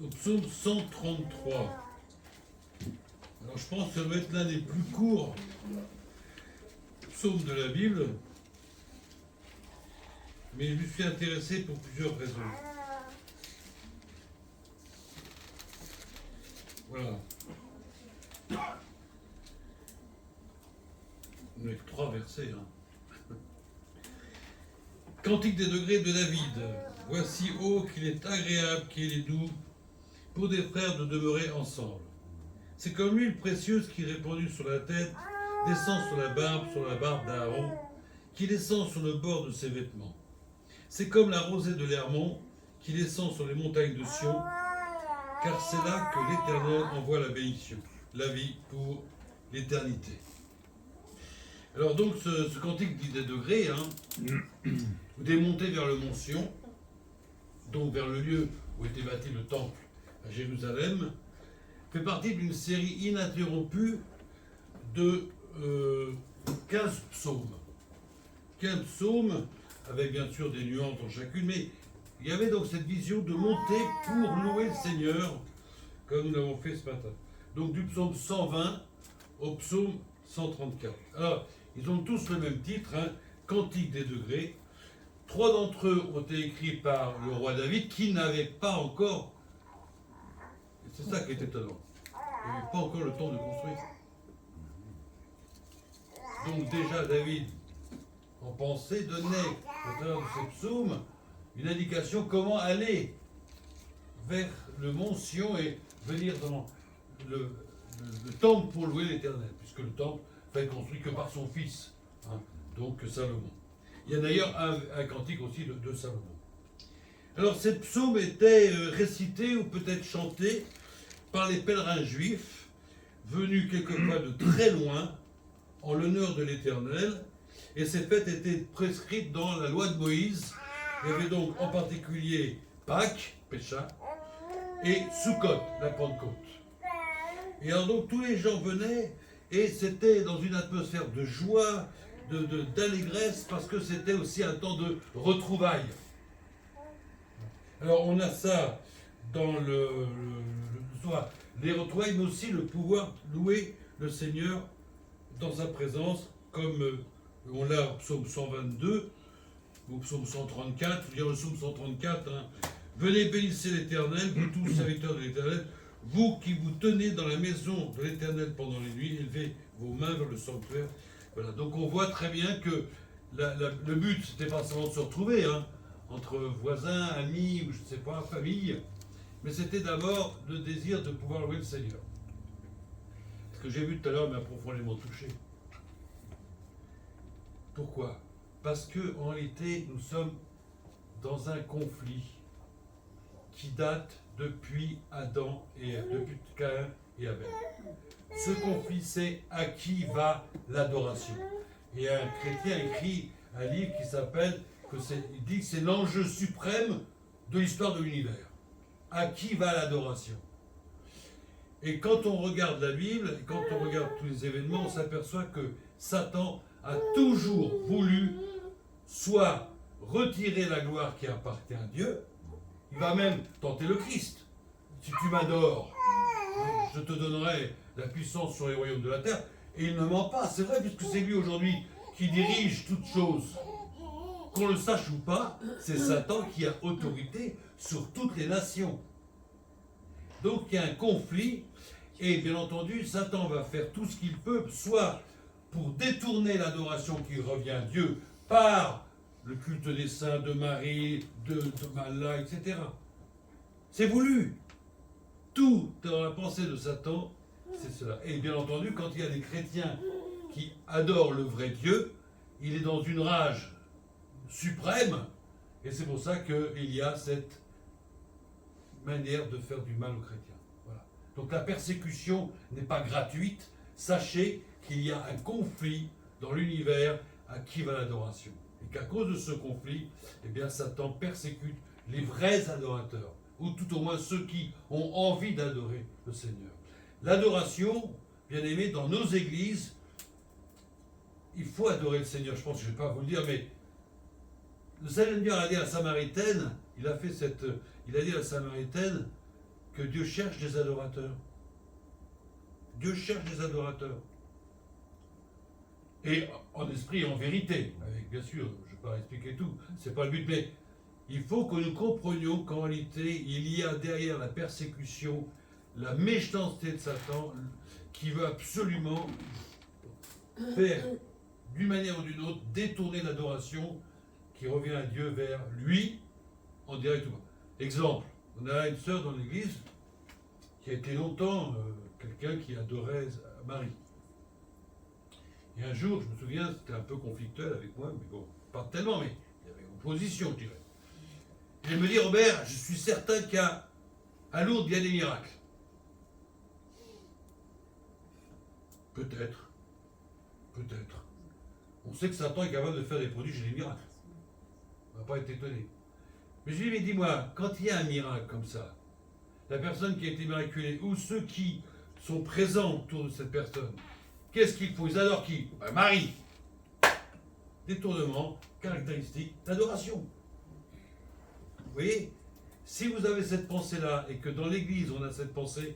Au psaume 133. Alors je pense que ça doit être l'un des plus courts psaumes de la Bible, mais je me suis intéressé pour plusieurs raisons. Voilà. On a que 3 versets. Cantique des degrés de David. Voici, ô qu'il est agréable, qu'il est doux, pour des frères de demeurer ensemble. C'est comme l'huile précieuse qui répandue sur la tête, descend sur la barbe d'Aaron, qui descend sur le bord de ses vêtements. C'est comme la rosée de l'Hermon, qui descend sur les montagnes de Sion, car c'est là que l'Éternel envoie la bénédiction, la vie pour l'éternité. Alors donc ce cantique dit des degrés, vous démontez vers le mont Sion, donc vers le lieu où était bâti le temple à Jérusalem, fait partie d'une série ininterrompue de 15 psaumes. 15 psaumes, avec bien sûr des nuances dans chacune, mais il y avait donc cette vision de monter pour louer le Seigneur, comme nous l'avons fait ce matin. Donc du psaume 120 au psaume 134. Alors, ils ont tous le même titre, Cantique des degrés. 3 d'entre eux ont été écrits par le roi David, qui n'avait pas encore... C'est ça qui est étonnant. Il n'avait pas encore le temps de construire. Donc déjà, David, en pensée, donnait, au travers de ces psaumes, une indication comment aller vers le mont Sion et venir dans le temple pour louer l'Éternel, puisque le temple fait construit que par son fils, donc Salomon. Il y a d'ailleurs un cantique aussi de Salomon. Alors ces psaumes étaient récités ou peut-être chantés par les pèlerins juifs, venus quelquefois de très loin, en l'honneur de l'Éternel, et ces fêtes étaient prescrites dans la loi de Moïse. Il y avait donc en particulier Pâques, Pécha, et Sukkot, la Pentecôte. Et alors donc tous les gens venaient, et c'était dans une atmosphère de joie, d'allégresse, parce que c'était aussi un temps de retrouvailles. Alors on a ça dans soit les retrouvailles, mais aussi le pouvoir louer le Seigneur dans sa présence, comme on l'a au psaume 122, au psaume 134, je veux dire le psaume 134, venez bénissez l'Éternel, vous tous serviteurs de l'Éternel, vous qui vous tenez dans la maison de l'Éternel pendant les nuits, élevez vos mains vers le sanctuaire. Voilà, donc on voit très bien que le but, c'était pas seulement de se retrouver, entre voisins, amis, ou je ne sais pas, famille, mais c'était d'abord le désir de pouvoir louer le Seigneur. Ce que j'ai vu tout à l'heure m'a profondément touché. Pourquoi ? Parce que en réalité, nous sommes dans un conflit qui date depuis Adam et depuis Caïn et Abel. Ce conflit, c'est à qui va l'adoration. Et un chrétien écrit un livre qui s'appelle, il dit que c'est l'enjeu suprême de l'histoire de l'univers. À qui va l'adoration ? Et quand on regarde la Bible, et quand on regarde tous les événements, on s'aperçoit que Satan a toujours voulu soit retirer la gloire qui appartient à Dieu, il va même tenter le Christ. Si tu m'adores, je te donnerai la puissance sur les royaumes de la terre. Et il ne ment pas, c'est vrai, puisque c'est lui aujourd'hui qui dirige toutes choses. Qu'on le sache ou pas, c'est Satan qui a autorité sur toutes les nations. Donc il y a un conflit, et bien entendu, Satan va faire tout ce qu'il peut, soit pour détourner l'adoration qui revient à Dieu par le culte des saints, de Marie, de Allah, etc. C'est voulu. Tout dans la pensée de Satan, c'est cela. Et bien entendu, quand il y a des chrétiens qui adorent le vrai Dieu, il est dans une rage suprême, et c'est pour ça qu'il y a cette manière de faire du mal aux chrétiens. Voilà. Donc la persécution n'est pas gratuite. Sachez qu'il y a un conflit dans l'univers à qui va l'adoration. Et qu'à cause de ce conflit, eh bien, Satan persécute les vrais adorateurs, ou tout au moins ceux qui ont envie d'adorer le Seigneur. L'adoration, bien aimé, dans nos églises, il faut adorer le Seigneur. Je pense que je ne vais pas vous le dire, mais Le Seigneur a dit à la Samaritaine, il a dit à la Samaritaine que Dieu cherche des adorateurs. Dieu cherche des adorateurs. Et en esprit et en vérité. Avec, bien sûr, je ne vais pas expliquer tout, c'est pas le but, mais il faut que nous comprenions qu'en réalité, il y a derrière la persécution, la méchanceté de Satan, qui veut absolument faire, d'une manière ou d'une autre, détourner l'adoration qui revient à Dieu vers lui, en direct ou pas. Exemple, on a une sœur dans l'église qui a été longtemps quelqu'un qui adorait Marie. Et un jour, je me souviens, c'était un peu conflictuel avec moi, mais bon, pas tellement, mais il y avait opposition, je dirais. Et elle me dit, Robert, je suis certain qu'à Lourdes, il y a des miracles. Peut-être. Peut-être. On sait que Satan est capable de faire des prodiges et des miracles. On va pas être étonné. Mais je lui dis, mais dis-moi, quand il y a un miracle comme ça, la personne qui a été miraculée, ou ceux qui sont présents autour de cette personne, qu'est-ce qu'il faut? Ils adorent qui? Ben, Marie. Détournement, caractéristique d'adoration. Vous voyez? Si vous avez cette pensée-là, et que dans l'Église on a cette pensée,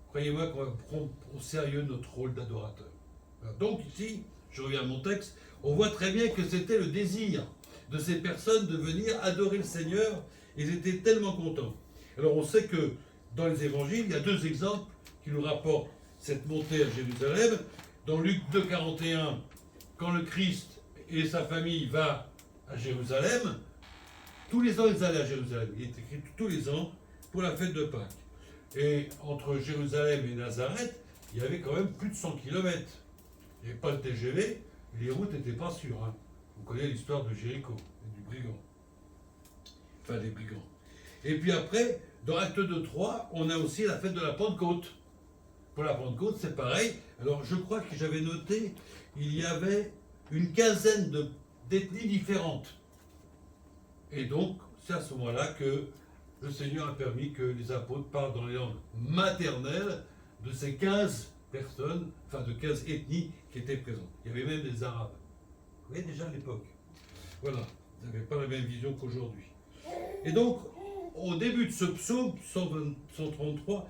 croyez-moi qu'on va prendre au sérieux notre rôle d'adorateur. Donc ici, je reviens à mon texte, on voit très bien que c'était le désir de ces personnes de venir adorer le Seigneur, et ils étaient tellement contents. Alors on sait que dans les évangiles, il y a deux exemples qui nous rapportent cette montée à Jérusalem. Dans Luc 2, 41, quand le Christ et sa famille va à Jérusalem, tous les ans ils allaient à Jérusalem. Il est écrit tous les ans pour la fête de Pâques. Et entre Jérusalem et Nazareth, il y avait quand même plus de 100 km. Il n'y avait pas de TGV, les routes n'étaient pas sûres. Hein. Vous connaissez l'histoire de Jéricho et du brigand. Enfin, des brigands. Et puis après, dans Acte 2-3, on a aussi la fête de la Pentecôte. Pour la Pentecôte, c'est pareil. Alors, je crois que j'avais noté, il y avait une quinzaine d'ethnies différentes. Et donc, c'est à ce moment-là que le Seigneur a permis que les apôtres parlent dans les langues maternelles de ces 15 personnes, enfin de 15 ethnies qui étaient présentes. Il y avait même des Arabes. Vous voyez déjà à l'époque. Voilà, vous n'avez pas la même vision qu'aujourd'hui. Et donc, au début de ce psaume 133,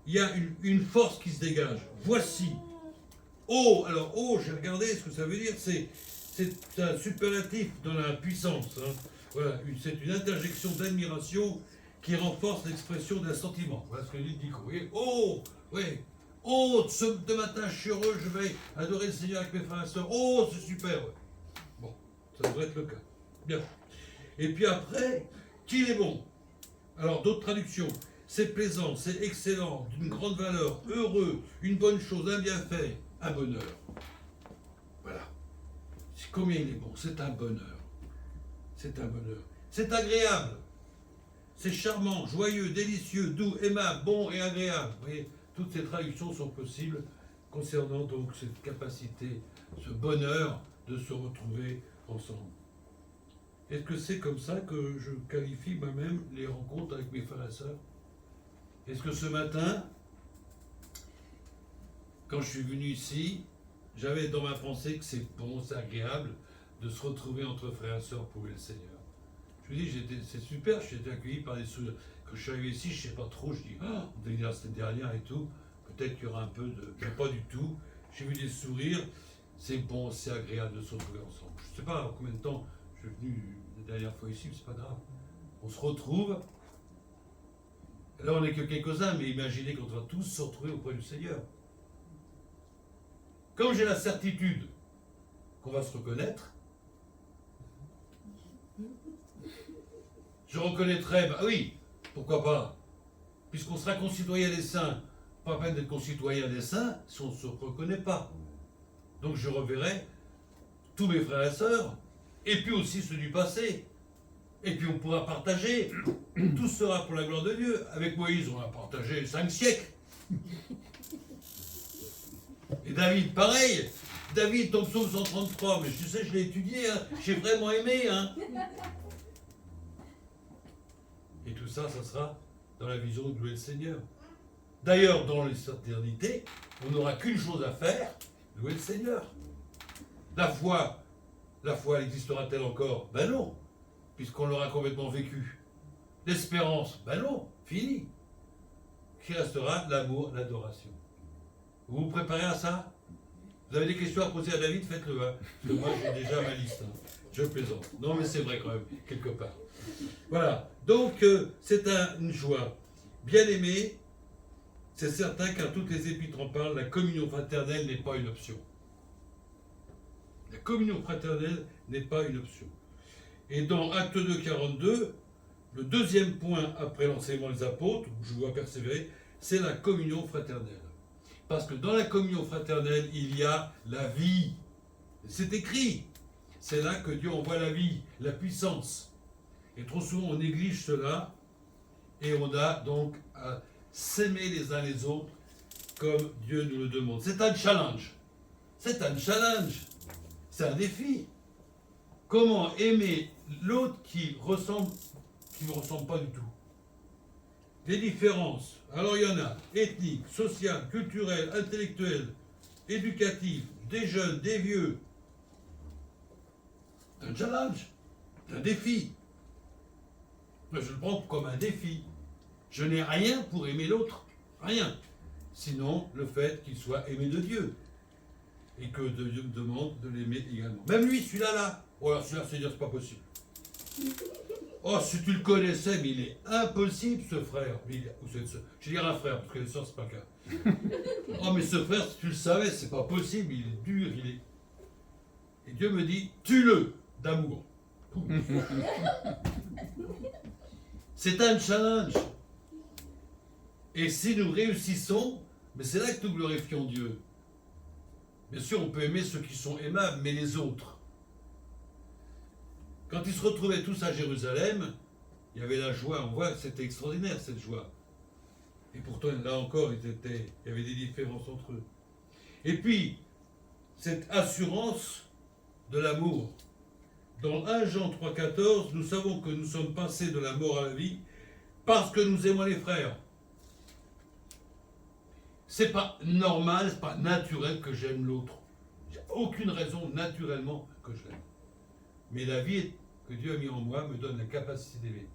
il y a une force qui se dégage. Voici. Oh, alors, oh, j'ai regardé ce que ça veut dire. C'est un superlatif dans la puissance. Hein. Voilà, c'est une interjection d'admiration qui renforce l'expression d'un sentiment. Voilà ce que dit Dico. Vous voyez, oh, oui. Oh, ce matin, je suis heureux, je vais adorer le Seigneur avec mes frères et sœurs. Oh, c'est super. Ouais. Bon, ça devrait être le cas. Bien. Et puis après, qu'il est bon. Alors, d'autres traductions. C'est plaisant, c'est excellent, d'une grande valeur, heureux, une bonne chose, un bienfait, un bonheur. Voilà. Combien il est bon, c'est un bonheur. C'est un bonheur. C'est agréable. C'est charmant, joyeux, délicieux, doux, aimable, bon et agréable. Vous voyez, toutes ces traductions sont possibles concernant donc cette capacité, ce bonheur de se retrouver ensemble. Est-ce que c'est comme ça que je qualifie moi-même les rencontres avec mes frères et sœurs? Est-ce que ce matin, quand je suis venu ici, j'avais dans ma pensée que c'est bon, c'est agréable de se retrouver entre frères et sœurs pour le Seigneur? Je me dis, c'est super, j'ai été accueilli par des sourires. Quand je suis arrivé ici, je ne sais pas trop, je dis, on devait dire cette dernière et tout, peut-être qu'il y aura un peu de... Mais pas du tout. J'ai vu des sourires, c'est bon, c'est agréable de se retrouver ensemble. Je ne sais pas combien de temps je suis venu la dernière fois ici, mais c'est pas grave. On se retrouve. Là, on n'est que quelques-uns, mais imaginez qu'on va tous se retrouver auprès du Seigneur. Comme j'ai la certitude qu'on va se reconnaître, je reconnaîtrai, bah oui, pourquoi pas, puisqu'on sera concitoyen des saints, pas la peine d'être concitoyen des saints si on ne se reconnaît pas. Donc je reverrai tous mes frères et sœurs, et puis aussi ceux du passé. Et puis on pourra partager, tout sera pour la gloire de Dieu. Avec Moïse, on a partagé 5 siècles. Et David, pareil. David, ton psaume 133, mais tu sais, je l'ai étudié, hein. J'ai vraiment aimé. Hein. Et tout ça, ça sera dans la vision de louer le Seigneur. D'ailleurs, dans l'éternité, on n'aura qu'une chose à faire, louer le Seigneur. La foi existera-t-elle encore? Ben non. puisqu'on l'aura complètement vécu. L'espérance, ben non, fini. Qui restera? L'amour, l'adoration. Vous vous préparez à ça? Vous avez des questions à poser à David? Faites-le, hein, parce que moi j'ai déjà ma liste. Hein. Je plaisante. Non mais c'est vrai quand même, quelque part. Voilà, donc c'est une joie. Bien aimé, c'est certain, car toutes les épîtres en parlent, la communion fraternelle n'est pas une option. La communion fraternelle n'est pas une option. Et dans Acte 2, 42, le deuxième point après l'enseignement des apôtres, où je dois persévérer, c'est la communion fraternelle. Parce que dans la communion fraternelle, il y a la vie. C'est écrit. C'est là que Dieu envoie la vie, la puissance. Et trop souvent, on néglige cela, et on a donc à s'aimer les uns les autres comme Dieu nous le demande. C'est un challenge. C'est un challenge. C'est un défi. Comment aimer l'autre qui ne me ressemble pas du tout? Les différences, alors il y en a, ethniques, sociales, culturelles, intellectuelles, éducatives, des jeunes, des vieux. C'est un challenge, c'est un défi. Moi, je le prends comme un défi. Je n'ai rien pour aimer l'autre, rien. Sinon, le fait qu'il soit aimé de Dieu. Et que Dieu me demande de l'aimer également. Même lui, celui-là. Oh, alors celui-là, c'est dire, c'est pas possible. Oh, si tu le connaissais, mais il est impossible, ce frère. Ou cette sœur. Je vais dire un frère, parce que les sœurs, c'est pas le cas. Oh, mais ce frère, si tu le savais, c'est pas possible, il est dur, il est... Et Dieu me dit, tue-le d'amour. C'est un challenge. Et si nous réussissons, mais c'est là que nous glorifions Dieu. Bien sûr, on peut aimer ceux qui sont aimables, mais les autres. Quand ils se retrouvaient tous à Jérusalem, il y avait la joie, on voit que c'était extraordinaire cette joie. Et pourtant, là encore, il y avait des différences entre eux. Et puis, cette assurance de l'amour. Dans 1 Jean 3,14, nous savons que nous sommes passés de la mort à la vie parce que nous aimons les frères. C'est pas normal, c'est pas naturel que j'aime l'autre. J'ai aucune raison naturellement que je l'aime. Mais la vie que Dieu a mis en moi me donne la capacité d'aimer.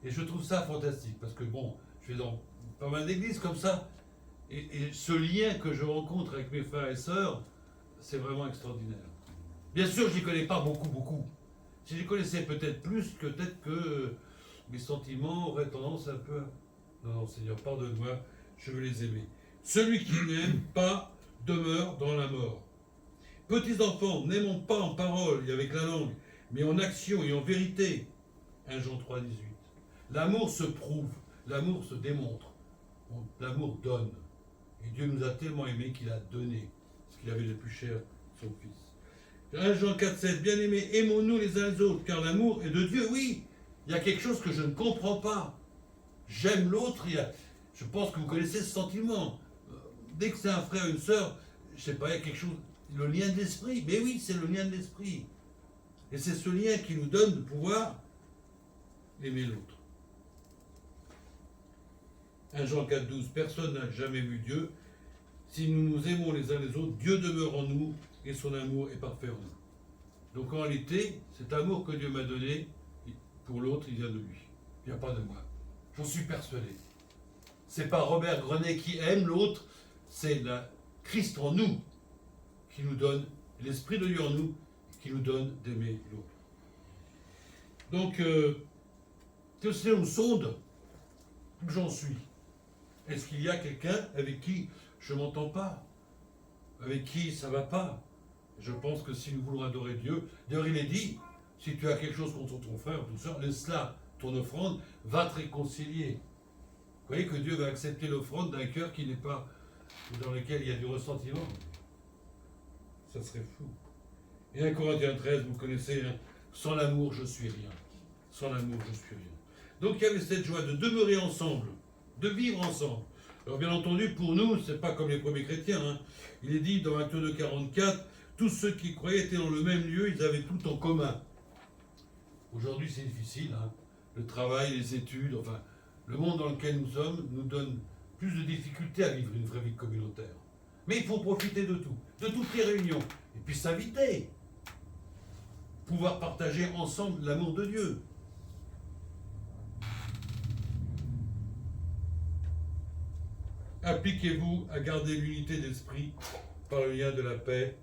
Et je trouve ça fantastique, parce que bon, je vais dans pas mal d'églises comme ça, et ce lien que je rencontre avec mes frères et sœurs, c'est vraiment extraordinaire. Bien sûr, je n'y connais pas beaucoup. Si je connaissais peut-être plus, peut-être que mes sentiments auraient tendance un peu... Non, Seigneur, pardonne-moi, je veux les aimer. Celui qui n'aime pas demeure dans la mort. Petits enfants, n'aimons pas en parole et avec la langue, mais en action et en vérité. 1 Jean 3, 18. L'amour se prouve, l'amour se démontre, l'amour donne. Et Dieu nous a tellement aimés qu'il a donné ce qu'il avait de plus cher, son Fils. 1 Jean 4, 7. Bien-aimés, aimons-nous les uns les autres, car l'amour est de Dieu. Oui, il y a quelque chose que je ne comprends pas. J'aime l'autre, je pense que vous connaissez ce sentiment. Dès que c'est un frère, une sœur, je sais pas, il y a quelque chose, le lien de l'esprit. Mais oui, c'est le lien de l'esprit. Et c'est ce lien qui nous donne de pouvoir aimer l'autre. 1 Jean 4, 12. Personne n'a jamais vu Dieu. Si nous nous aimons les uns les autres, Dieu demeure en nous et son amour est parfait en nous. Donc en réalité, cet amour que Dieu m'a donné, pour l'autre, il vient de lui. Il ne vient pas de moi. J'en suis persuadé. C'est pas Robert Grenet qui aime l'autre, c'est Christ en nous qui nous donne, l'Esprit de Dieu en nous, qui nous donne d'aimer l'autre. Donc, que c'est une sonde où j'en suis. Est-ce qu'il y a quelqu'un avec qui je ne m'entends pas, avec qui ça ne va pas? Je pense que si nous voulons adorer Dieu, d'ailleurs il est dit, si tu as quelque chose contre ton frère ou ton soeur, laisse-la, ton offrande va te réconcilier. Vous voyez que Dieu va accepter l'offrande d'un cœur qui n'est pas, dans lequel il y a du ressentiment. Ça serait fou. Et 1 Corinthiens 13, vous connaissez, hein, sans l'amour je suis rien. Sans l'amour je suis rien. Donc il y avait cette joie de demeurer ensemble, de vivre ensemble. Alors bien entendu, pour nous, c'est pas comme les premiers chrétiens. Hein. Il est dit dans Acte 2, 44, tous ceux qui croyaient étaient dans le même lieu, ils avaient tout en commun. Aujourd'hui, c'est difficile. Hein. Le travail, les études, enfin, le monde dans lequel nous sommes nous donne plus de difficultés à vivre une vraie vie communautaire. Mais il faut profiter de tout, de toutes les réunions, et puis s'inviter. pouvoir partager ensemble l'amour de Dieu. Appliquez-vous à garder l'unité d'esprit par le lien de la paix,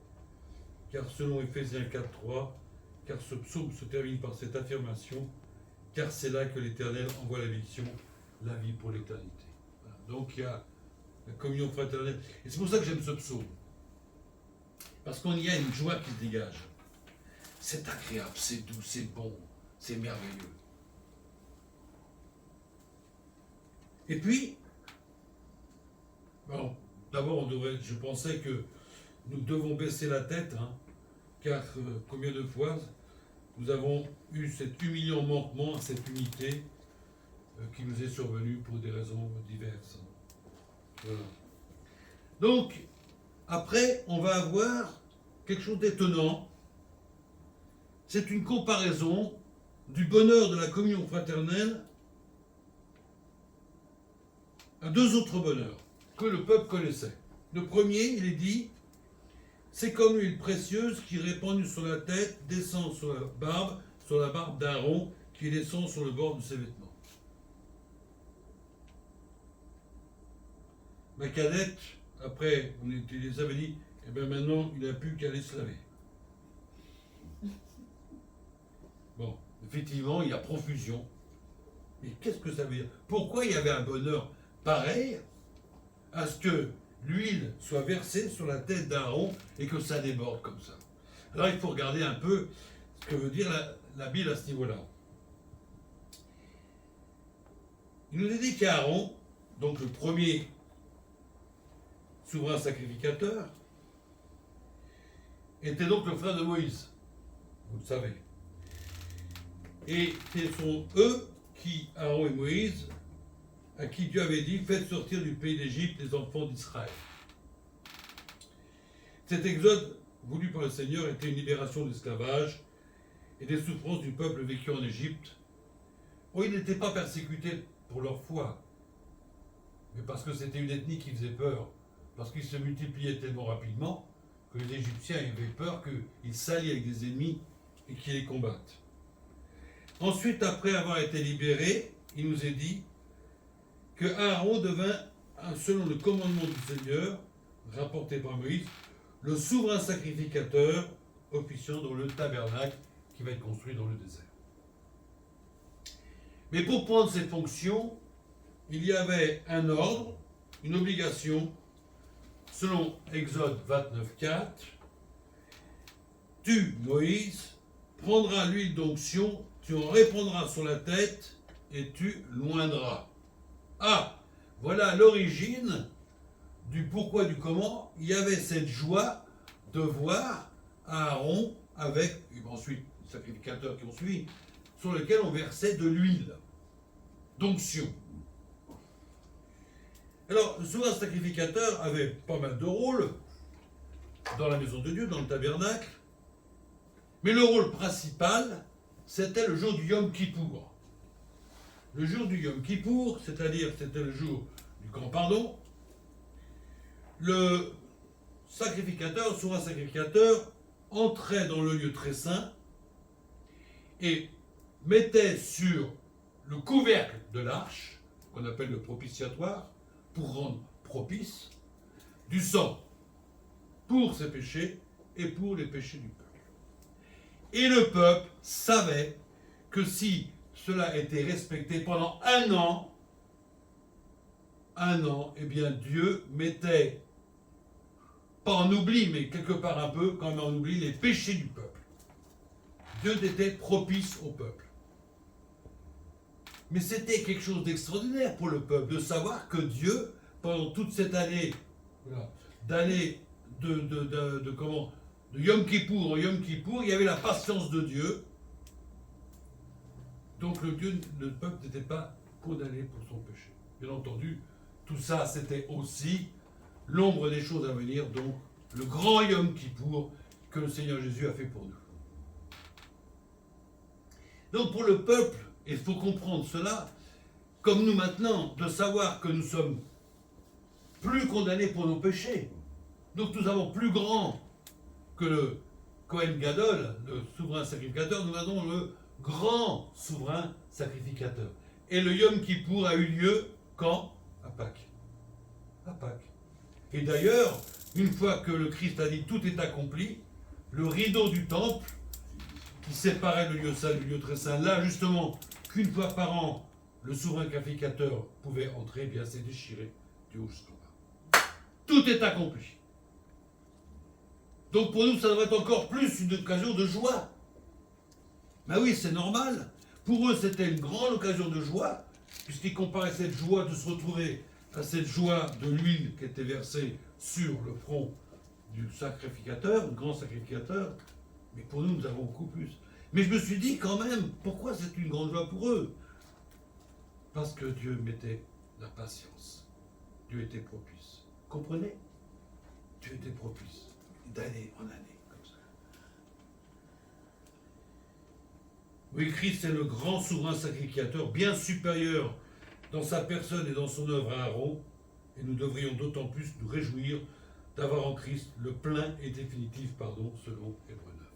car selon Éphésiens 4.3, car ce psaume se termine par cette affirmation, car c'est là que l'Éternel envoie la vie pour l'éternité. Voilà. Donc il y a la communion fraternelle. Et c'est pour ça que j'aime ce psaume. Parce qu'on y a une joie qui se dégage. C'est agréable, c'est doux, c'est bon, c'est merveilleux. Et puis, bon, d'abord, je pensais que nous devons baisser la tête, hein, car combien de fois nous avons eu cet humiliant manquement à cette unité qui nous est survenue pour des raisons diverses. Voilà. Donc, après, on va avoir quelque chose d'étonnant. C'est une comparaison du bonheur de la communion fraternelle à deux autres bonheurs que le peuple connaissait. Le premier, il est dit, c'est comme l'huile précieuse qui répandue sur la tête descend sur la barbe d'Aaron qui descend sur le bord de ses vêtements. Ma cadette, après, on les avait dit, et bien maintenant, il n'a plus qu'à aller se laver. Bon, effectivement, il y a profusion. Mais qu'est-ce que ça veut dire? Pourquoi il y avait un bonheur pareil à ce que l'huile soit versée sur la tête d'Aaron et que ça déborde comme ça? Alors il faut regarder un peu ce que veut dire la Bible à ce niveau-là. Il nous est dit qu'Aaron, donc le premier souverain sacrificateur, était donc le frère de Moïse. Vous le savez. Et ce sont eux qui, Aaron et Moïse, à qui Dieu avait dit, faites sortir du pays d'Égypte les enfants d'Israël. Cet exode voulu par le Seigneur était une libération de l'esclavage et des souffrances du peuple vécu en Égypte. Oh, ils n'étaient pas persécutés pour leur foi, mais parce que c'était une ethnie qui faisait peur, parce qu'ils se multipliaient tellement rapidement que les Égyptiens avaient peur qu'ils s'allient avec des ennemis et qu'ils les combattent. Ensuite, après avoir été libérés, il nous est dit que Aaron devint, selon le commandement du Seigneur, rapporté par Moïse, le souverain sacrificateur officiant dans le tabernacle qui va être construit dans le désert. Mais pour prendre ces fonctions, il y avait un ordre, une obligation, selon Exode 29.4, tu, Moïse, prendras l'huile d'onction, tu en répandras sur la tête et tu l'oindras. Ah, voilà l'origine du pourquoi, du comment. Il y avait cette joie de voir Aaron avec, et ensuite les sacrificateurs qui ont suivi, sur lesquels on versait de l'huile d'onction. Alors, le souverain sacrificateur avait pas mal de rôles dans la maison de Dieu, dans le tabernacle, mais le rôle principal, c'était le jour du Yom Kippour. Le jour du Yom Kippour, c'est-à-dire c'était le jour du grand pardon, le sacrificateur, le souverain sacrificateur, entrait dans le lieu très saint et mettait sur le couvercle de l'arche, qu'on appelle le propitiatoire, pour rendre propice, du sang pour ses péchés et pour les péchés du peuple. Et le peuple savait que si cela était respecté pendant un an, eh bien Dieu mettait, pas en oubli, mais quelque part un peu, quand même en oubli, les péchés du peuple. Dieu était propice au peuple. Mais c'était quelque chose d'extraordinaire pour le peuple, de savoir que Dieu, pendant toute cette année, d'année de Yom Kippour en Yom Kippour, il y avait la patience de Dieu. Donc le peuple n'était pas condamné pour son péché. Bien entendu, tout ça, c'était aussi l'ombre des choses à venir, donc le grand Yom Kippour que le Seigneur Jésus a fait pour nous. Donc pour le peuple, il faut comprendre cela, comme nous maintenant, de savoir que nous sommes plus condamnés pour nos péchés. Donc nous avons plus grand que Kohen Gadol, le souverain sacrificateur, nous avons le grand souverain sacrificateur. Et le Yom Kippour a eu lieu quand? À Pâques. À Pâques. Et d'ailleurs, une fois que le Christ a dit tout est accompli, le rideau du temple, qui séparait le lieu saint du lieu très saint, là justement, qu'une fois par an, le souverain sacrificateur pouvait entrer, eh bien c'est déchiré du haut jusqu'en bas. Tout est accompli. Donc pour nous, ça devrait être encore plus une occasion de joie. Ben oui, c'est normal. Pour eux, c'était une grande occasion de joie, puisqu'ils comparaient cette joie de se retrouver à cette joie de l'huile qui était versée sur le front du sacrificateur, du grand sacrificateur. Mais pour nous, nous avons beaucoup plus. Mais je me suis dit quand même, pourquoi c'est une grande joie pour eux? Parce que Dieu mettait la patience. Dieu était propice. Comprenez? Dieu était propice. D'année en année, comme ça. Oui, Christ est le grand souverain sacrificateur, bien supérieur dans sa personne et dans son œuvre à Aaron, et nous devrions d'autant plus nous réjouir d'avoir en Christ le plein et définitif pardon, selon Hébreux 9.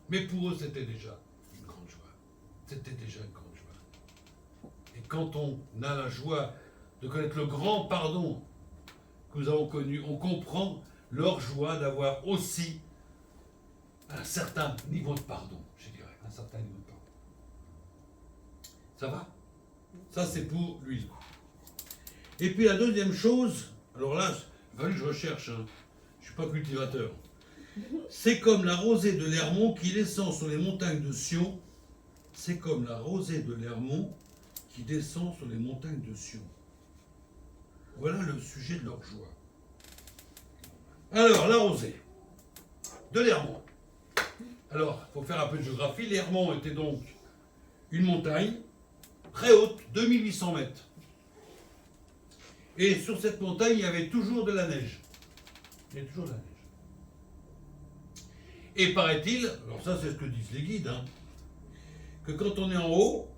Mais pour eux, c'était déjà une grande joie. C'était déjà une grande joie. Et quand on a la joie de connaître le grand pardon que nous avons connu, on comprend leur joie d'avoir aussi un certain niveau de pardon, je dirais, un certain niveau de pardon. Ça va? Ça, c'est pour l'huile. Et puis la deuxième chose, alors là, il va falloir que je recherche, hein. Je ne suis pas cultivateur. C'est comme la rosée de l'Hermon qui descend sur les montagnes de Sion. C'est comme la rosée de l'Hermon qui descend sur les montagnes de Sion. Voilà le sujet de leur joie. Alors, la rosée de l'Hermon. Alors, il faut faire un peu de géographie. L'Hermon était donc une montagne très haute, 2800 mètres. Et sur cette montagne, il y avait toujours de la neige. Il y a toujours de la neige. Et paraît-il, alors ça c'est ce que disent les guides, hein, que quand on est en haut,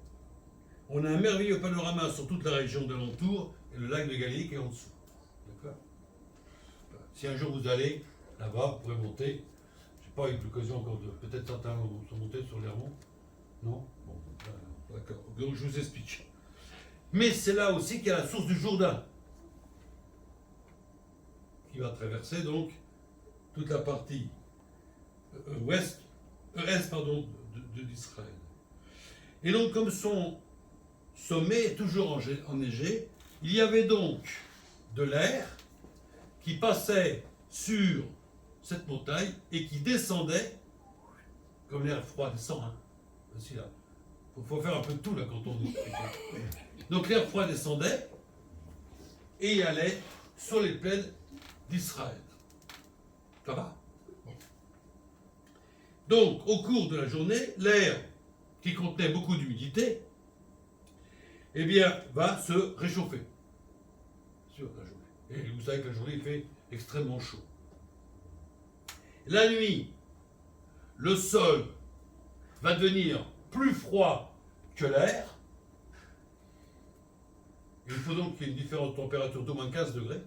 on a un merveilleux panorama sur toute la région d'alentour et le lac de Galilée qui est en dessous. D'accord? Si un jour vous allez là-bas, vous pourrez monter. Je n'ai pas eu l'occasion encore de. Peut-être certains sont montés sur l'Hermon. Non? Bon, d'accord. Donc je vous explique. Mais c'est là aussi qu'il y a la source du Jourdain, qui va traverser donc toute la partie est d'Israël. Et donc, comme son sommet est toujours enneigé, il y avait donc de l'air qui passait sur cette montagne et qui descendait, comme l'air froid descend, hein. Aussi là. Il faut faire un peu de tout là quand on dit. Donc l'air froid descendait et il allait sur les plaines d'Israël. Ça va? Bon. Donc, au cours de la journée, l'air qui contenait beaucoup d'humidité, eh bien, va se réchauffer sur la journée. Et vous savez que la journée, il fait extrêmement chaud. La nuit, le sol va devenir plus froid que l'air. Il faut donc qu'il y ait une différence de température d'au moins 15 degrés.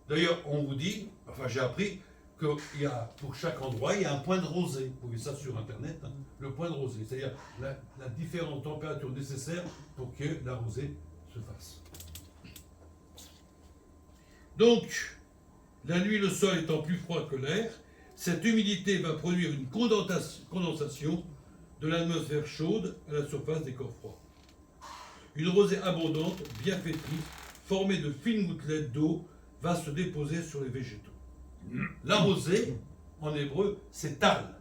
D'ailleurs, on vous dit, enfin j'ai appris, qu'il y a, pour chaque endroit, il y a un point de rosée. Vous voyez ça sur Internet, hein, le point de rosée. C'est-à-dire la différente température nécessaire pour que la rosée se fasse. Donc, la nuit, le sol étant plus froid que l'air, cette humidité va produire une condensation de l'atmosphère chaude à la surface des corps froids. Une rosée abondante, bien pétrie, formée de fines gouttelettes d'eau, va se déposer sur les végétaux. La rosée, en hébreu, c'est tal.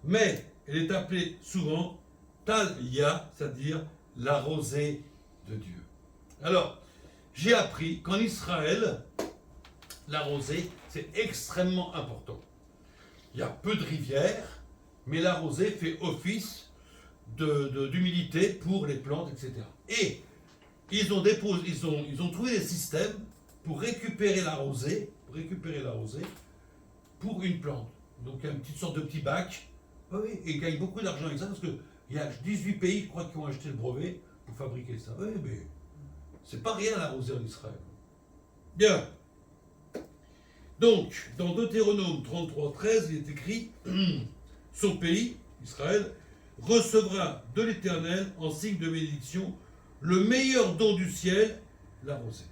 Mais elle est appelée souvent talia, c'est-à-dire la rosée de Dieu. Alors, j'ai appris qu'en Israël, la rosée, c'est extrêmement important. Il y a peu de rivières, mais la rosée fait office d'humidité pour les plantes, etc. Et ils ont trouvé des systèmes pour récupérer la rosée, pour une plante. Donc il y a une petite sorte de petit bac, oui, et ils gagnent beaucoup d'argent avec ça, parce qu'il y a 18 pays, je crois, qui ont acheté le brevet pour fabriquer ça. Oui, mais c'est pas rien la rosée en Israël. Bien. Donc, dans Deutéronome 33:13, il est écrit son pays, Israël, recevra de l'Éternel en signe de bénédiction le meilleur don du ciel, la rosée.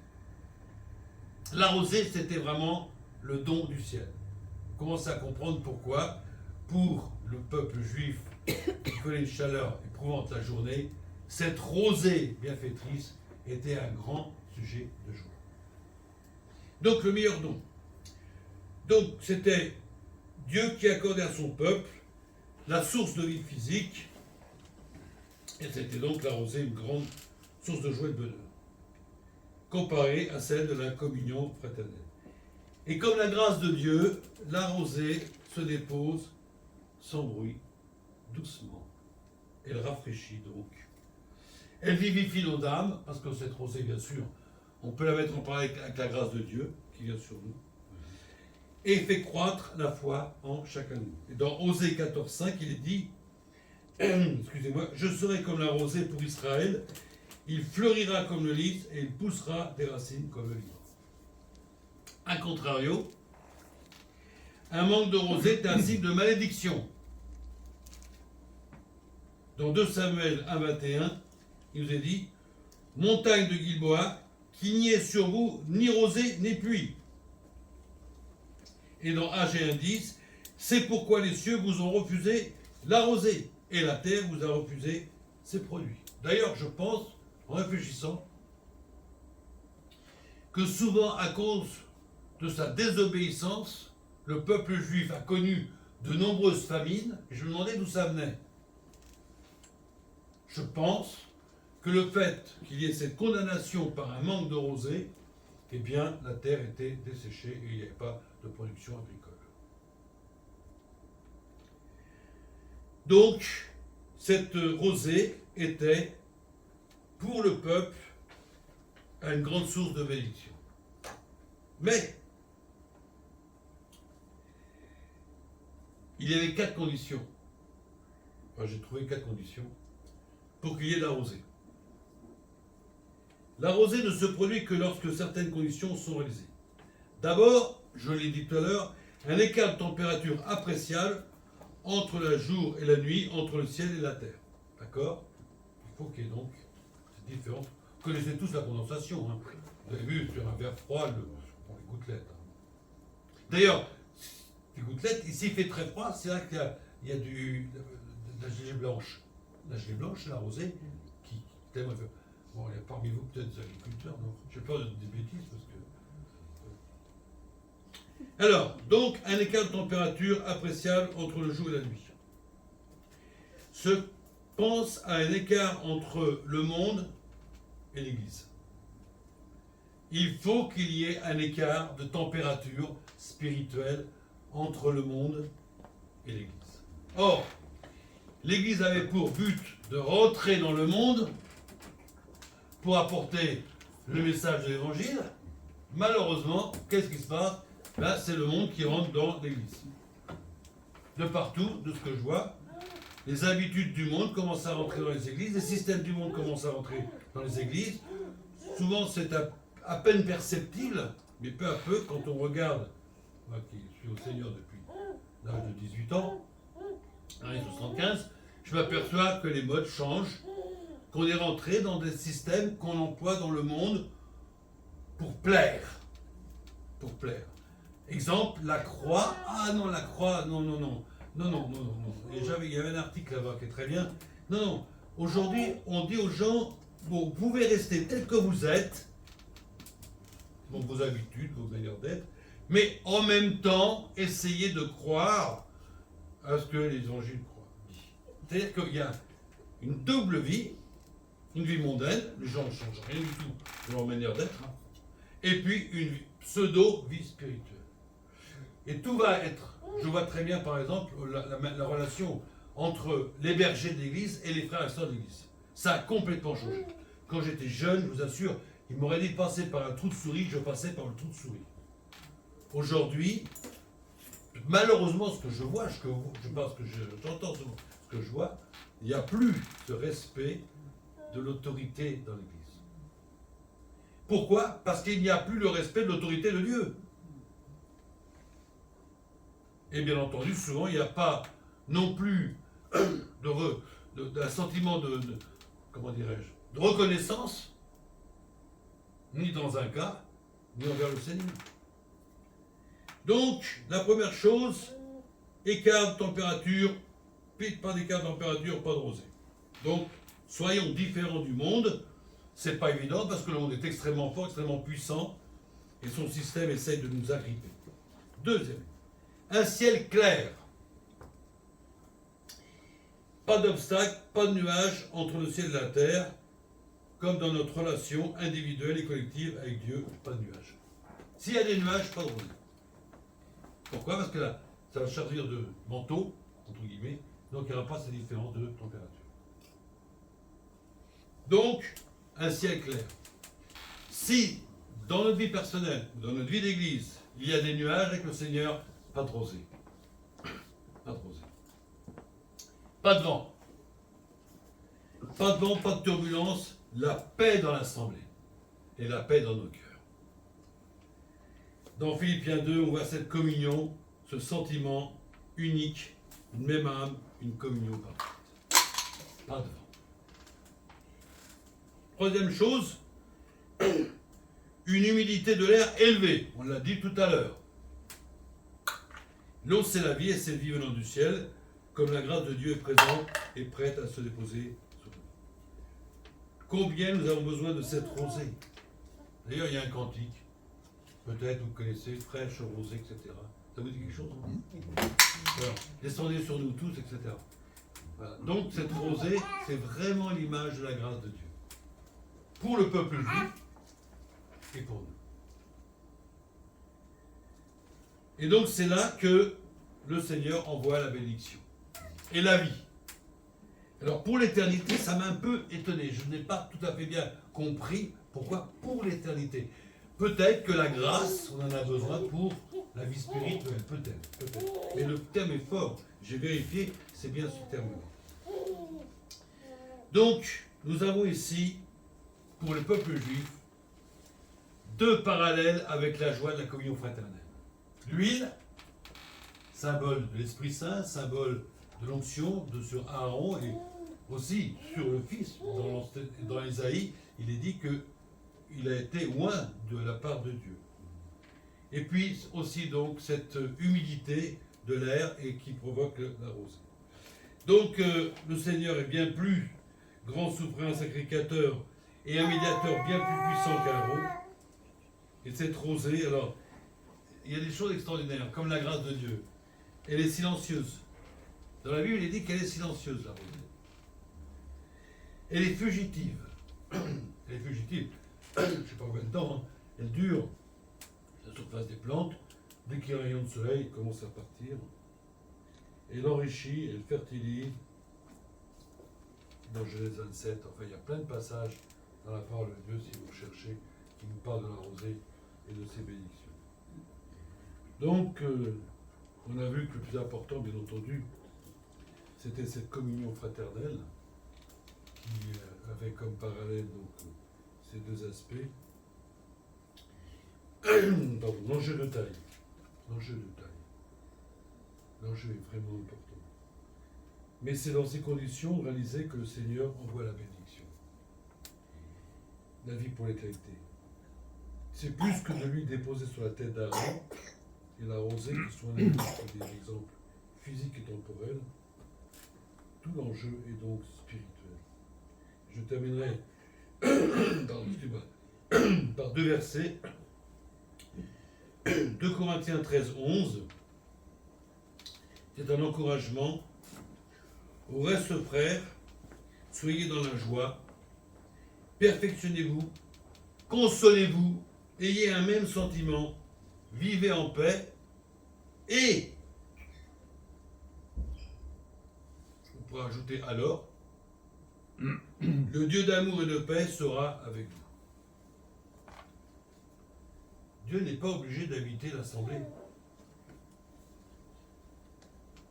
La rosée, c'était vraiment le don du ciel. On commence à comprendre pourquoi, pour le peuple juif qui connaît une chaleur éprouvante la journée, cette rosée bienfaitrice était un grand sujet de joie. Donc le meilleur don. Donc c'était Dieu qui accordait à son peuple la source de vie physique, et c'était donc la rosée une grande source de joie et de bonheur, comparée à celle de la communion fraternelle. Et comme la grâce de Dieu, la rosée se dépose sans bruit, doucement. Elle rafraîchit donc. Elle vivifie nos âmes, parce que cette rosée, bien sûr, on peut la mettre en parallèle avec la grâce de Dieu qui vient sur nous, et fait croître la foi en chacun de nous. Et dans Osée 14:5, il est dit, excusez-moi, je serai comme la rosée pour Israël, il fleurira comme le lys et il poussera des racines comme le libre. A contrario, un manque de rosée est un signe de malédiction. Dans 2 Samuel 1:21, il nous est dit, montagne de Gilboa, qu'il n'y ait sur vous ni rosée ni pluie. Et dans Ag 1:10, c'est pourquoi les cieux vous ont refusé la rosée et la terre vous a refusé ses produits. D'ailleurs, je pense, en réfléchissant, que souvent à cause de sa désobéissance, le peuple juif a connu de nombreuses famines, et je me demandais d'où ça venait. Je pense que le fait qu'il y ait cette condamnation par un manque de rosée, eh bien, la terre était desséchée et il n'y avait pas de production agricole. Donc, cette rosée était, pour le peuple, une grande source de bénédiction. Mais, il y avait 4 conditions. Enfin, j'ai trouvé 4 conditions pour qu'il y ait de la rosée. La rosée ne se produit que lorsque certaines conditions sont réalisées. D'abord, je l'ai dit tout à l'heure, un écart de température appréciable entre le jour et la nuit, entre le ciel et la terre. D'accord? Il faut qu'il y ait donc cette différence. Vous connaissez tous la condensation. Hein. Vous avez vu sur un verre froid, les gouttelettes. Hein. D'ailleurs, les gouttelettes, ici il fait très froid, c'est là qu'il y a de la gelée blanche. La gelée blanche, c'est la rosée qui tellement fait. Bon, il y a parmi vous peut-être des agriculteurs, non? J'ai peur de des bêtises parce que. Alors, donc, un écart de température appréciable entre le jour et la nuit. Se pense à un écart entre le monde et l'Église. Il faut qu'il y ait un écart de température spirituelle entre le monde et l'Église. Or, l'Église avait pour but de rentrer dans le monde pour apporter le message de l'Évangile. Malheureusement, qu'est-ce qui se passe? Là, c'est le monde qui rentre dans l'Église. De partout, de ce que je vois, les habitudes du monde commencent à rentrer dans les églises, les systèmes du monde commencent à rentrer dans les églises. Souvent, c'est à peine perceptible, mais peu à peu, quand on regarde, moi qui suis au Seigneur depuis l'âge de 18 ans, dans les 75, je m'aperçois que les modes changent, qu'on est rentré dans des systèmes qu'on emploie dans le monde pour plaire. Pour plaire. Exemple, la croix. Ah non, la croix, non. Et il y avait un article là-bas qui est très bien. Non. Aujourd'hui, on dit aux gens, vous pouvez rester tel que vous êtes, donc vos habitudes, vos manières d'être, mais en même temps, essayez de croire à ce que les évangiles croient. C'est-à-dire qu'il y a une double vie, une vie mondaine, les gens ne changent rien du tout de leur manière d'être, hein, et puis une pseudo-vie spirituelle. Et tout va être, je vois très bien par exemple la relation entre les bergers de l'église et les frères et sœurs de l'église. Ça a complètement changé. Quand j'étais jeune, je vous assure, il m'aurait dit de passer par un trou de souris, je passais par le trou de souris. Aujourd'hui, malheureusement, ce que je vois, je pense que j'entends ce que je vois, il n'y a plus ce respect de l'autorité dans l'église. Pourquoi? Parce qu'il n'y a plus le respect de l'autorité de Dieu. Et bien entendu, souvent, il n'y a pas non plus d'un sentiment comment dirais-je, de reconnaissance, ni dans un cas, ni envers le Seigneur. Donc, la première chose, écart de température, pas d'écart de température, pas de rosée. Donc, soyons différents du monde. C'est pas évident parce que le monde est extrêmement fort, extrêmement puissant, et son système essaye de nous agripper. Deuxième, un ciel clair. Pas d'obstacle, pas de nuage entre le ciel et la terre, comme dans notre relation individuelle et collective avec Dieu, pas de nuage. S'il y a des nuages, pas de rosée. Pourquoi? Parce que là, ça va servir de manteau, entre guillemets, donc il n'y aura pas ces différences de température. Donc, un ciel clair. Si, dans notre vie personnelle, dans notre vie d'église, il y a des nuages avec le Seigneur, pas de rosée. Pas de rosée. Pas de vent. Pas de vent, pas de turbulence, la paix dans l'assemblée et la paix dans nos cœurs. Dans Philippiens 2, on voit cette communion, ce sentiment unique, une même âme, une communion parfaite. Pas de vent. Troisième chose, une humidité de l'air élevée. On l'a dit tout à l'heure. L'eau, c'est la vie et c'est le vie venant du ciel, comme la grâce de Dieu est présente et prête à se déposer sur nous. Combien nous avons besoin de cette rosée? D'ailleurs, il y a un cantique. Peut-être vous connaissez, fraîche, rosée, etc. Ça vous dit quelque chose? Voilà. Descendez sur nous tous, etc. Voilà. Donc, cette rosée, c'est vraiment l'image de la grâce de Dieu. Pour le peuple juif et pour nous. Et donc c'est là que le Seigneur envoie la bénédiction et la vie. Alors pour l'éternité, ça m'a un peu étonné. Je n'ai pas tout à fait bien compris pourquoi pour l'éternité. Peut-être que la grâce, on en a besoin pour la vie spirituelle, peut-être. Mais le terme est fort. J'ai vérifié, c'est bien ce terme-là. Donc, nous avons ici pour le peuple juif, deux parallèles avec la joie de la communion fraternelle. L'huile, symbole de l'Esprit Saint, symbole de l'onction sur Aaron et aussi sur le Fils. Dans Ésaïe, il est dit qu'il a été oint de la part de Dieu. Et puis aussi donc cette humidité de l'air et qui provoque la rosée. Donc le Seigneur est bien plus grand souverain sacrificateur et un médiateur bien plus puissant qu'Aaron. Et cette rosée, alors, il y a des choses extraordinaires, comme la grâce de Dieu. Elle est silencieuse. Dans la Bible, il est dit qu'elle est silencieuse, la rosée. Elle est fugitive. Elle est fugitive. Je ne sais pas combien de temps, hein. Elle dure la surface des plantes. Dès qu'il y a un rayon de soleil, elle commence à partir. Elle enrichit, elle fertilise. Dans Genèse 27, enfin, il y a plein de passages dans la parole de Dieu, si vous cherchez, qui nous parlent de la rosée et de ses bénédictions. Donc, on a vu que le plus important, bien entendu, c'était cette communion fraternelle, qui avait comme parallèle donc, ces deux aspects. Pardon, l'enjeu de taille. L'enjeu de taille. L'enjeu est vraiment important. Mais c'est dans ces conditions réalisées que le Seigneur envoie la bénédiction. La vie pour l'éternité. C'est plus que de lui déposer sur la tête d'Aaron et la rosée qui sont des exemples physiques et temporels. Tout l'enjeu est donc spirituel. Je terminerai par deux versets. 2 Corinthiens 13, 11. C'est un encouragement. Au reste, frères, soyez dans la joie, perfectionnez-vous, consolez-vous, ayez un même sentiment, vivez en paix, et, on pourra ajouter alors, le Dieu d'amour et de paix sera avec vous. Dieu n'est pas obligé d'habiter l'assemblée.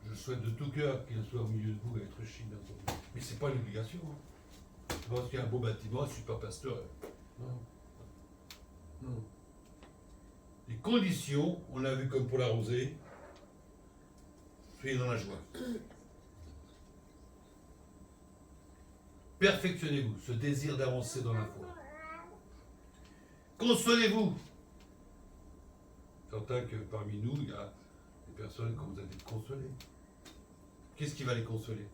Je souhaite de tout cœur qu'il soit au milieu de vous, être chic, bien entendu. Mais ce n'est pas l'obligation. Hein. Je pense qu'il y a un beau bâtiment, un super pasteur. Non. Non. Les conditions, on l'a vu comme pour la rosée, Soyez dans la joie. Perfectionnez-vous, ce désir d'avancer dans la foi. Consolez-vous. J'entends que parmi nous, il y a des personnes que vous allez consoler. Qu'est-ce qui va les consoler?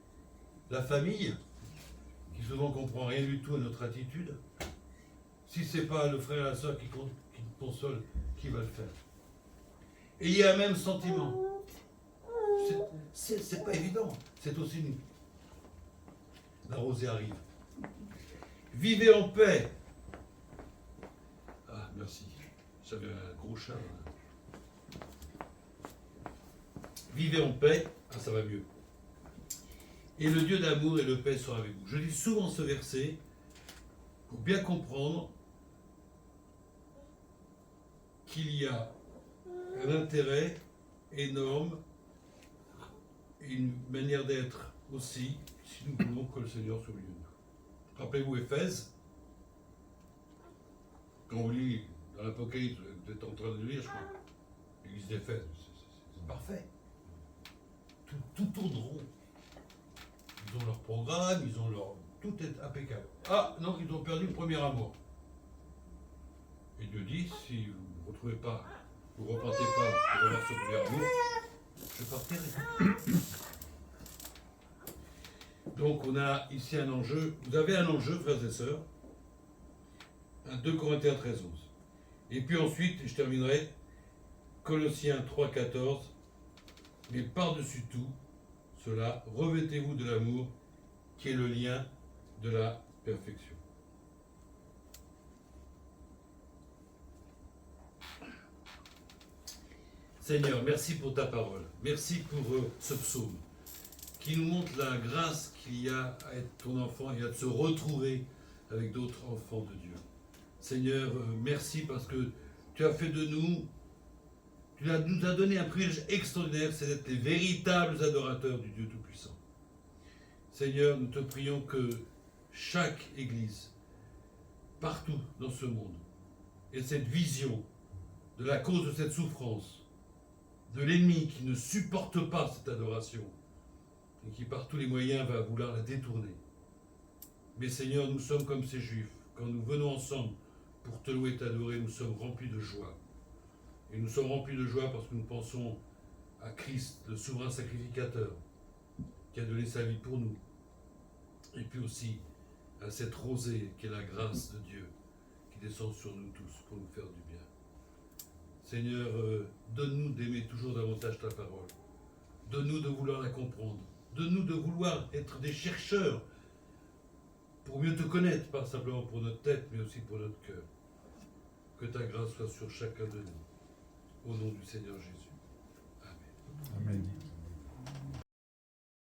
La famille, qui souvent ne comprend rien du tout à notre attitude. Si ce n'est pas le frère et la soeur qui console, qui va le faire? Ayez un même sentiment. C'est pas évident. C'est aussi nous. La rosée arrive. Vivez en paix. Ah, merci. J'avais un gros chat. Vivez en paix. Ah, ça va mieux. Et le Dieu d'amour et de paix sera avec vous. Je lis souvent ce verset pour bien comprendre qu'il y a un intérêt énorme et une manière d'être aussi si nous voulons que le Seigneur soit au milieu de nous. Rappelez-vous Éphèse, quand on lit dans l'Apocalypse, vous êtes en train de lire, je crois, l'église d'Éphèse, c'est parfait. Tout tourne rond. Ils ont leur programme, ils ont leur... Tout est impeccable. Ah, non, ils ont perdu le premier amour. Et Dieu dit, si vous ne retrouvez pas, vous ne repentez pas pour avoir ce premier amour, je partirai. Donc on a ici un enjeu, vous avez un enjeu, frères et sœurs, un 2 Corinthiens 13, 11. Et puis ensuite, je terminerai, Colossiens 3, 14, mais par-dessus tout, cela, revêtez-vous de l'amour, qui est le lien de la perfection. Seigneur, merci pour ta parole. Merci pour ce psaume qui nous montre la grâce qu'il y a à être ton enfant et à se retrouver avec d'autres enfants de Dieu. Seigneur, merci parce que tu as fait de nous, nous as donné un privilège extraordinaire, c'est d'être les véritables adorateurs du Dieu Tout-Puissant. Seigneur, nous te prions que chaque église, partout dans ce monde, ait cette vision de la cause de cette souffrance, de l'ennemi qui ne supporte pas cette adoration et qui par tous les moyens va vouloir la détourner. Mais Seigneur, nous sommes comme ces Juifs. Quand nous venons ensemble pour te louer et t'adorer, nous sommes remplis de joie. Et nous sommes remplis de joie parce que nous pensons à Christ, le souverain sacrificateur, qui a donné sa vie pour nous. Et puis aussi à cette rosée qui est la grâce de Dieu, qui descend sur nous tous pour nous faire du bien. Seigneur, donne-nous d'aimer toujours davantage ta parole. Donne-nous de vouloir la comprendre. Donne-nous de vouloir être des chercheurs pour mieux te connaître, pas simplement pour notre tête, mais aussi pour notre cœur. Que ta grâce soit sur chacun de nous. Au nom du Seigneur Jésus.